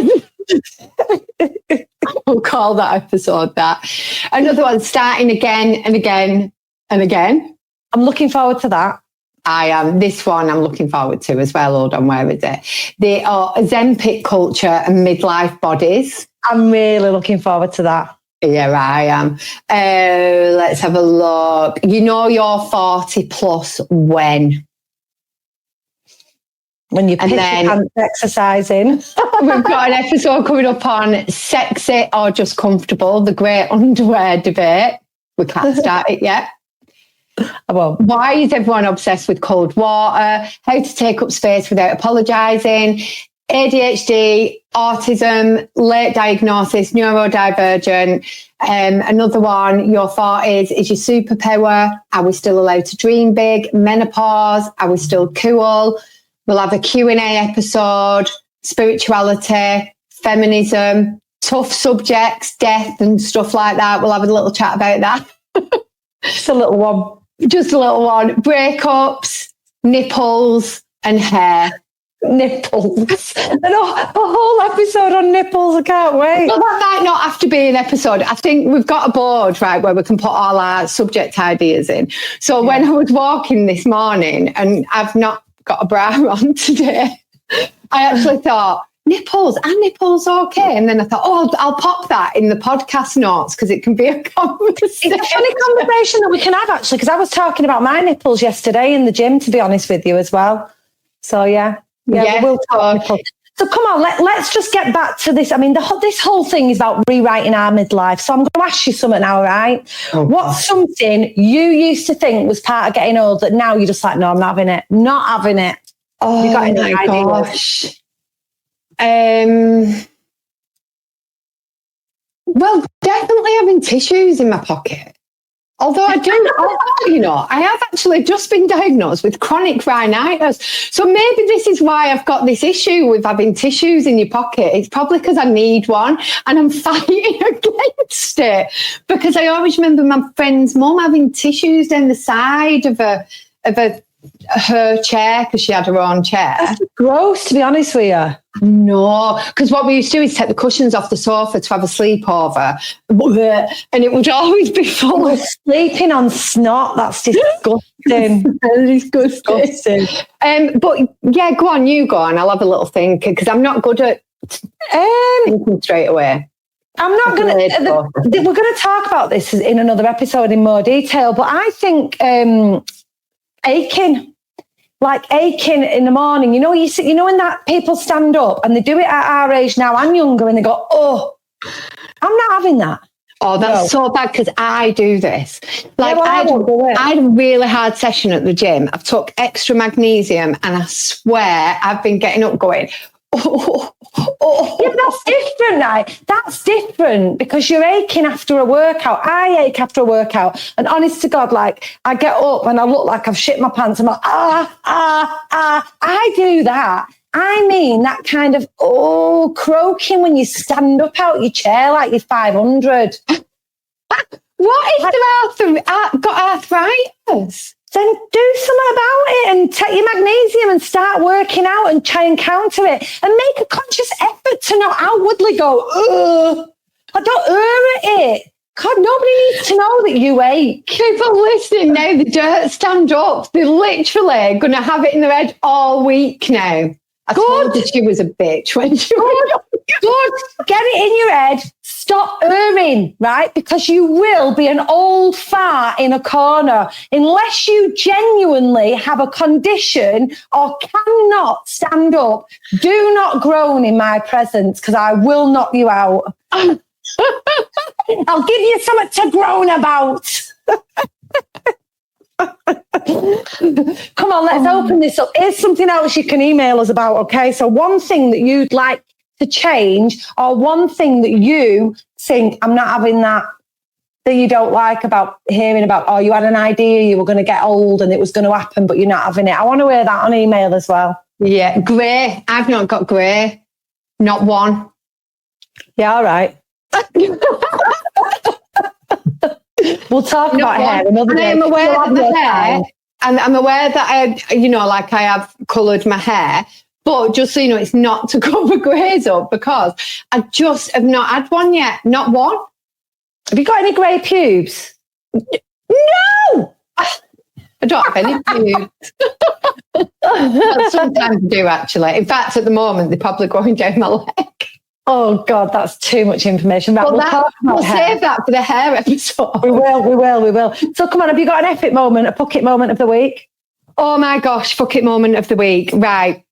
S2: We'll call that episode that. Another one, starting again and again and again.
S1: I'm looking forward to that.
S2: I am. This one I'm looking forward to as well. Hold on, where is it? The Ozempic culture and midlife bodies.
S1: I'm really looking forward to that.
S2: Yeah, I am. Let's have a look. You know you're 40 plus when?
S1: When you piss your pants exercising.
S2: We've got an episode coming up on sexy or just comfortable, the great underwear debate. We can't start it yet.
S1: I won't.
S2: Why is everyone obsessed with cold water? How to take up space without apologising? ADHD, autism, late diagnosis, neurodivergent. Another one, your 40s is your superpower. Are we still allowed to dream big? Menopause, are we still cool? We'll have a Q&A episode, spirituality, feminism, tough subjects, death and stuff like that. We'll have a little chat about that.
S1: Just a little one.
S2: Just a little one. Breakups, nipples and hair.
S1: Nipples. And a whole episode on nipples. I can't wait.
S2: Well, that might not have to be an episode. I think we've got a board, right, where we can put all our subject ideas in. So when I was walking this morning, and I've not got a bra on today, I actually thought, nipples okay? And then I thought, I'll pop that in the podcast notes because it can be a conversation.
S1: It's a funny conversation that we can have, actually, because I was talking about my nipples yesterday in the gym, to be honest with you, as well. So, yeah, we'll talk nipples. So come on, let's just get back to this. I mean, this whole thing is about rewriting our midlife. So I'm going to ask you something now, right? Oh, what's something you used to think was part of getting old that now you're just like, no, I'm not having it. Not having it.
S2: Oh, you got any ideas? Gosh. Well, definitely having tissues in my pocket. Although I have actually just been diagnosed with chronic rhinitis. So maybe this is why I've got this issue with having tissues in your pocket. It's probably because I need one and I'm fighting against it. Because I always remember my friend's mum having tissues down the side of her chair because she had her own chair.
S1: That's gross, to be honest with you.
S2: No, because what we used to do is take the cushions off the sofa to have a sleepover, and it would always be full of
S1: sleeping on snot. That's disgusting.
S2: Disgusting. But yeah, go on, you go on. I'll have a little think because I'm not good at thinking straight away.
S1: I'm not going to. We're going to talk about this in another episode in more detail, but I think aching in the morning. You know when that people stand up and they do it at our age now and younger, and they go, "Oh, I'm not having that."
S2: Oh, that's so bad because I do this. I had a really hard session at the gym. I've took extra magnesium, and I swear I've been getting up going, oh.
S1: Yeah, that's different, right? That's different because you're aching after a workout. I ache after a workout, and honest to God, I get up and I look like I've shit my pants. I'm like, I do that. I mean, that kind of croaking when you stand up out your chair like you're 500.
S2: What if they've got arthritis?
S1: Then do something about it and take your magnesium and start working out and try and counter it and make a conscious effort to know outwardly go, ugh. I don't at it. God, nobody needs to know that you ache.
S2: People listening now, they don't stand up. They're literally going to have it in their head all week now. I told you she was a bitch when she was
S1: Good. Get it in your head. Stop erring, right? Because you will be an old fart in a corner unless you genuinely have a condition or cannot stand up. Do not groan in my presence because I will knock you out. I'll give you something to groan about. Come on, let's open this up. Here's something else you can email us about, okay? So one thing that you'd like to change, or one thing that you think, I'm not having that you don't like about hearing about, or you had an idea you were going to get old and it was going to happen, but you're not having it. I want to hear that on email as well.
S2: Yeah, grey. I've not got grey. Not one.
S1: Yeah, all right. We'll talk about hair another day.
S2: I'm aware that the hair, and I'm aware that I have coloured my hair, but just so you know, it's not to cover greys up because I just have not had one yet. Not one.
S1: Have you got any grey pubes?
S2: No! I don't have any pubes. Sometimes I do, actually. In fact, at the moment, they're probably going down my leg.
S1: Oh, God, that's too much information. Right,
S2: we'll save that for the hair episode.
S1: We will. So come on, have you got an epic moment, a pocket moment of the week?
S2: Oh, my gosh, pocket moment of the week. Right.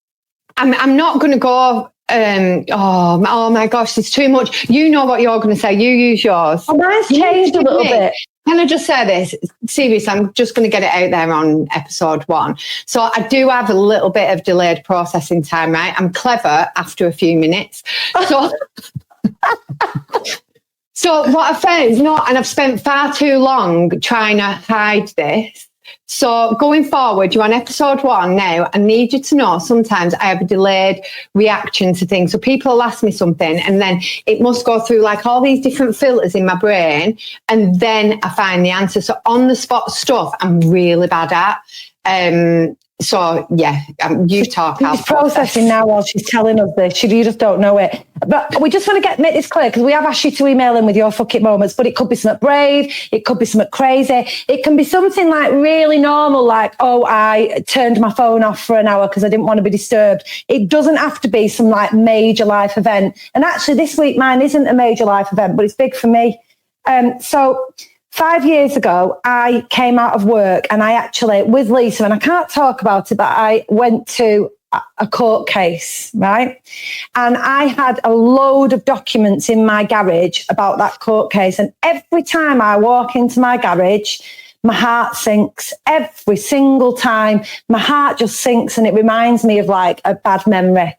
S2: I'm not going to go, oh, my gosh, there's too much. You know what you're going to say. You use yours.
S1: Oh, mine's changed a little bit.
S2: Can I just say this? Seriously, I'm just going to get it out there on episode 1. So I do have a little bit of delayed processing time, right? I'm clever after a few minutes. So, so what I found is not, and I've spent far too long trying to hide this. So going forward, you're on episode 1 now. I need you to know sometimes I have a delayed reaction to things. So people will ask me something and then it must go through like all these different filters in my brain and then I find the answer. So on the spot stuff, I'm really bad at. So yeah, you talk.
S1: She's processing now while she's telling us this. You just don't know it. But we just want to make this clear because we have asked you to email in with your fuck it moments, but it could be something brave, it could be something crazy, it can be something like really normal, like, oh, I turned my phone off for an hour because I didn't want to be disturbed. It doesn't have to be some like major life event. And actually this week mine isn't a major life event, but it's big for me. So 5 years ago, I came out of work and I actually, with Lisa, and I can't talk about it, but I went to a court case, right? And I had a load of documents in my garage about that court case. And every time I walk into my garage, my heart sinks. Every single time, my heart just sinks and it reminds me of like a bad memory.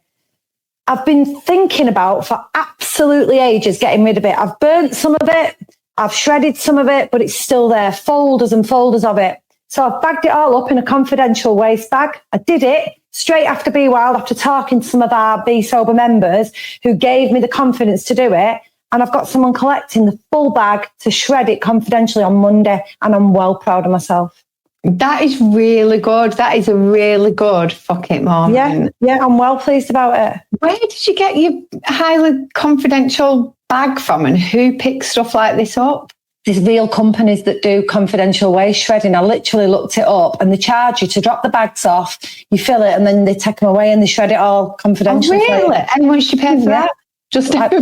S1: I've been thinking about for absolutely ages getting rid of it. I've burnt some of it. I've shredded some of it, but it's still there, folders and folders of it. So I've bagged it all up in a confidential waste bag. I did it straight after Be Wild, after talking to some of our Be Sober members who gave me the confidence to do it. And I've got someone collecting the full bag to shred it confidentially on Monday. And I'm well proud of myself.
S2: That is really good. That is a really good fuck it moment.
S1: Yeah, I'm well pleased about it.
S2: Where did you get your highly confidential bag from and who picks stuff like this up?
S1: There's real companies that do confidential waste shredding. I literally looked it up and they charge you to drop the bags off, you fill it and then they take them away and they shred it all confidentially.
S2: Oh, really? And how much do you pay for that?
S1: Just like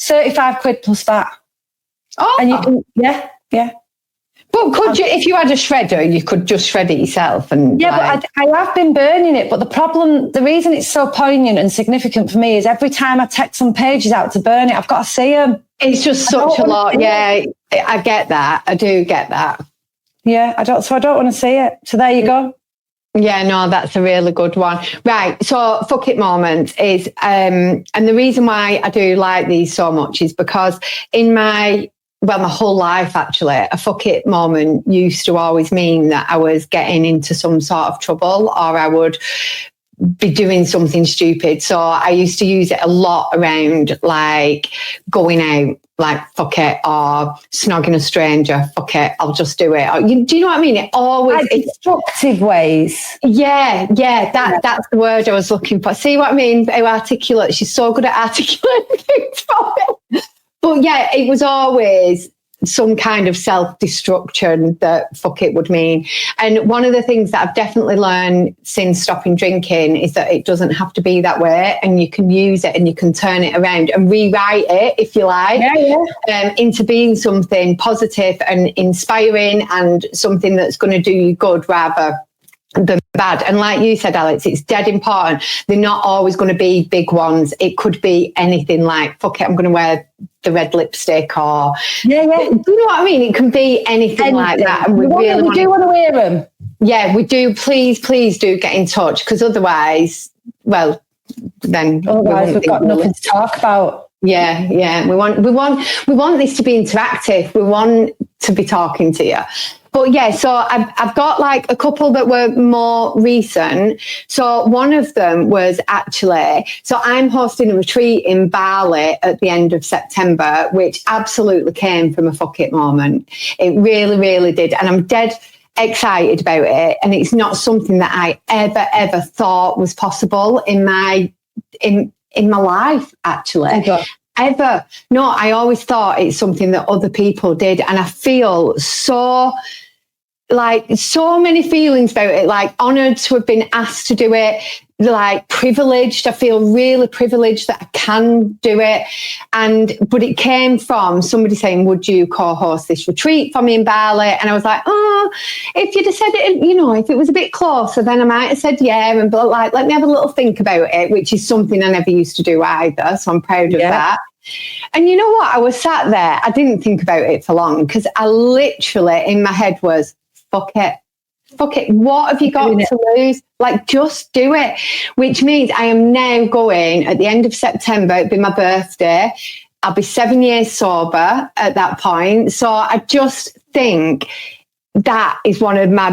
S1: 35 quid plus that.
S2: Oh.
S1: And you can, yeah.
S2: But could you, if you had a shredder, you could just shred it yourself? And
S1: yeah, but I have been burning it. But the reason it's so poignant and significant for me is every time I take some pages out to burn it, I've got to see them.
S2: It's just such a lot. Yeah, I get that. I do get that.
S1: Yeah, I don't want to see it. So there you go.
S2: Yeah, no, that's a really good one. Right, so fuck it moment is, and the reason why I do like these so much is because in my whole life, actually, a fuck it moment used to always mean that I was getting into some sort of trouble or I would be doing something stupid. So I used to use it a lot around like going out, like fuck it, or snogging a stranger, fuck it, I'll just do it. Or, do you know what I mean? It always
S1: destructive ways.
S2: Yeah, that's the word I was looking for. See what I mean? How articulate. She's so good at articulating things for me. But yeah, it was always some kind of self-destruction that fuck it would mean. And one of the things that I've definitely learned since stopping drinking is that it doesn't have to be that way, and you can use it and you can turn it around and rewrite it, if you like, into being something positive and inspiring and something that's going to do you good rather than bad. And like you said, Alex, it's dead important. They're not always going to be big ones. It could be anything like, fuck it, I'm going to wear the red lipstick, or do you know what I mean? It can be anything like that. And we do want to wear them. Yeah, we do. Please do get in touch, because otherwise, well, then
S1: we've got nothing to talk about.
S2: Yeah. We want this to be interactive. We want to be talking to you. But yeah, so I've got like a couple that were more recent. So one of them was actually, so I'm hosting a retreat in Bali at the end of September, which absolutely came from a fuck it moment. It really, really did. And I'm dead excited about it. And it's not something that I ever thought was possible in my life, actually. Ever. No, I always thought it's something that other people did. And I feel so many feelings about it, like honoured to have been asked to do it, like privileged. I feel really privileged that I can do it. But it came from somebody saying, would you co-host this retreat for me in Bali? And I was like, if you'd have said it, if it was a bit closer, then I might have said yeah. And but like, let me have a little think about it, which is something I never used to do either. So I'm proud of that. And you know what? I was sat there. I didn't think about it for long, because I literally in my head was, fuck it. What have you got to lose? Like, just do it. Which means I am now going at the end of September. It'll be my birthday. I'll be 7 years sober at that point. So I just think that is one of my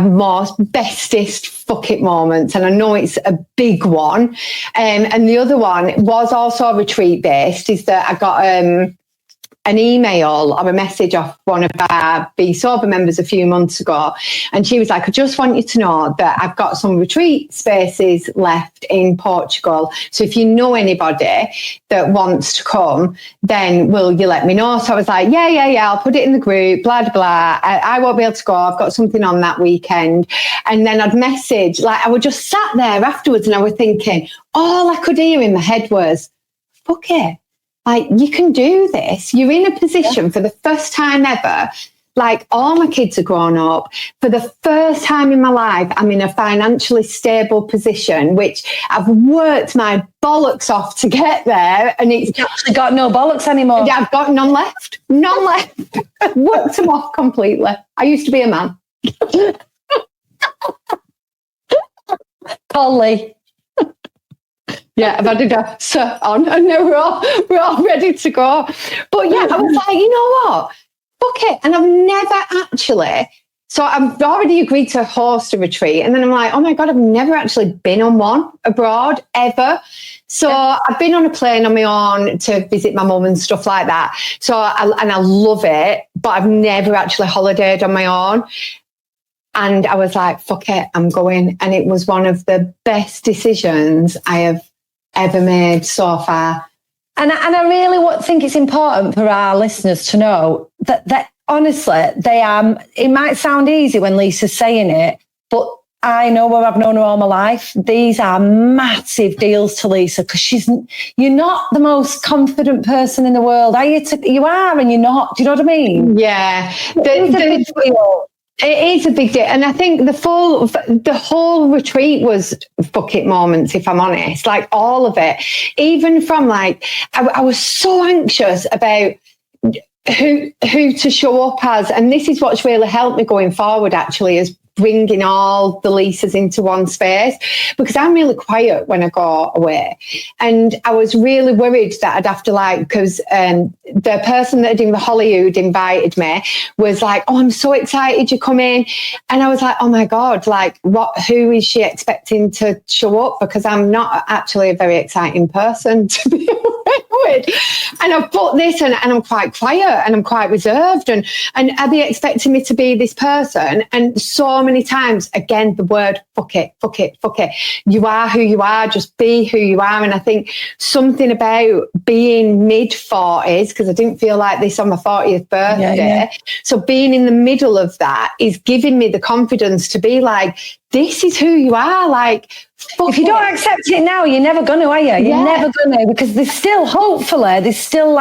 S2: bestest fuck it moments. And I know it's a big one. And the other one was also retreat based, is that I got an email or a message off one of our Be Sober members a few months ago. And she was like, I just want you to know that I've got some retreat spaces left in Portugal. So if you know anybody that wants to come, then will you let me know? So I was like, yeah, I'll put it in the group, blah, blah, blah. I won't be able to go. I've got something on that weekend. And then I'd message, like I would just sat there afterwards and I was thinking, all I could hear in my head was, fuck it. Like, you can do this. You're in a position for the first time ever. Like, all my kids are grown up. For the first time in my life, I'm in a financially stable position, which I've worked my bollocks off to get there. And it's
S1: actually got no bollocks anymore.
S2: Yeah, I've got none left. Worked them off completely. I used to be a man.
S1: Polly.
S2: Yeah, I've had a sir on, and now we're all ready to go. But yeah, I was like, you know what? Fuck it. And I've never actually. So I've already agreed to host a retreat, and then I'm like, oh my God, I've never actually been on one abroad ever. So I've been on a plane on my own to visit my mum and stuff like that. So I love it, but I've never actually holidayed on my own. And I was like, fuck it, I'm going. And it was one of the best decisions I have ever made so far.
S1: And I really think it's important for our listeners to know that honestly, they are, it might sound easy when Lisa's saying it, but I know her, I've known her all my life. These are massive deals to Lisa, because you're not the most confident person in the world, are you? You are, and you're not. Do you know what I mean?
S2: Yeah. It is a big deal. And I think the whole retreat was fuck it moments, if I'm honest, like all of it, even from like, I was so anxious about who to show up as. And this is what's really helped me going forward, actually, is bringing all the Lisas into one space, because I'm really quiet when I go away. And I was really worried that I'd have to because the person that did the Hollywood invited me was like, oh, I'm so excited you're coming. And I was like, oh my God, who is she expecting to show up? Because I'm not actually a very exciting person to be with. And I've put this and I'm quite quiet and I'm quite reserved. And are they expecting me to be this person? And so many times, again, the word fuck it. You are who you are, just be who you are. And I think something about being mid-40s, because I didn't feel like this on my 40th birthday. Yeah. So being in the middle of that is giving me the confidence to be like, this is who you are.
S1: If you don't accept it now, you're never going to, are you? You're never going to, because there's still, there's still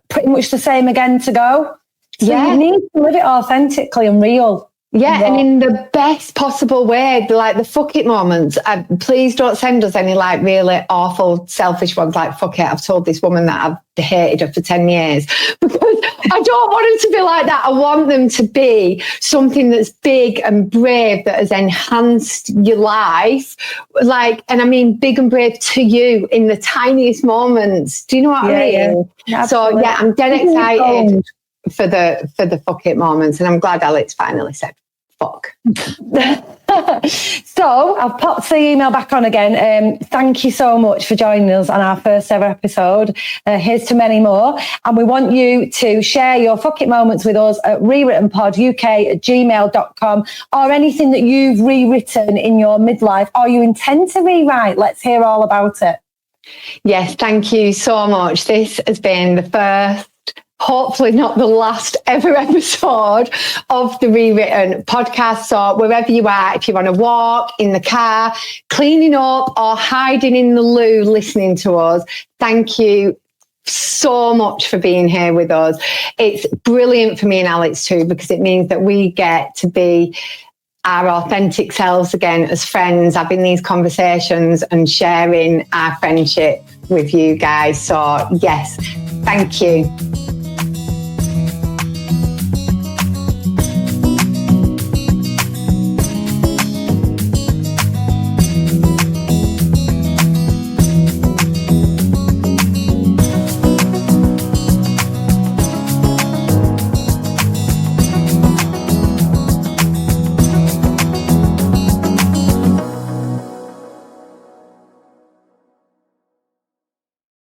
S1: pretty much the same again to go. So you need to live it authentically and real.
S2: Yeah, and in the best possible way, the fuck it moments. Please don't send us any really awful, selfish ones like, fuck it, I've told this woman that I've hated her for 10 years. Because I don't want them to be like that. I want them to be something that's big and brave, that has enhanced your life. And I mean big and brave to you in the tiniest moments. Do you know what I mean? Yeah, so yeah, I'm dead excited for the fuck it moments. And I'm glad Alex finally said fuck.
S1: So I've popped the email back on again. Thank you so much for joining us on our first ever episode. Here's to many more. And we want you to share your fuck it moments with us at rewrittenpoduk@gmail.com, or anything that you've rewritten in your midlife or you intend to rewrite. Let's hear all about it.
S2: Yes, thank you so much. This has been the first, hopefully not the last ever episode of the Rewritten Podcast. So wherever you are, if you want to walk, in the car, cleaning up, or hiding in the loo listening to us, thank you so much for being here with us. It's brilliant for me and Alex too, because it means that we get to be our authentic selves again as friends, having these conversations and sharing our friendship with you guys. So yes, thank you.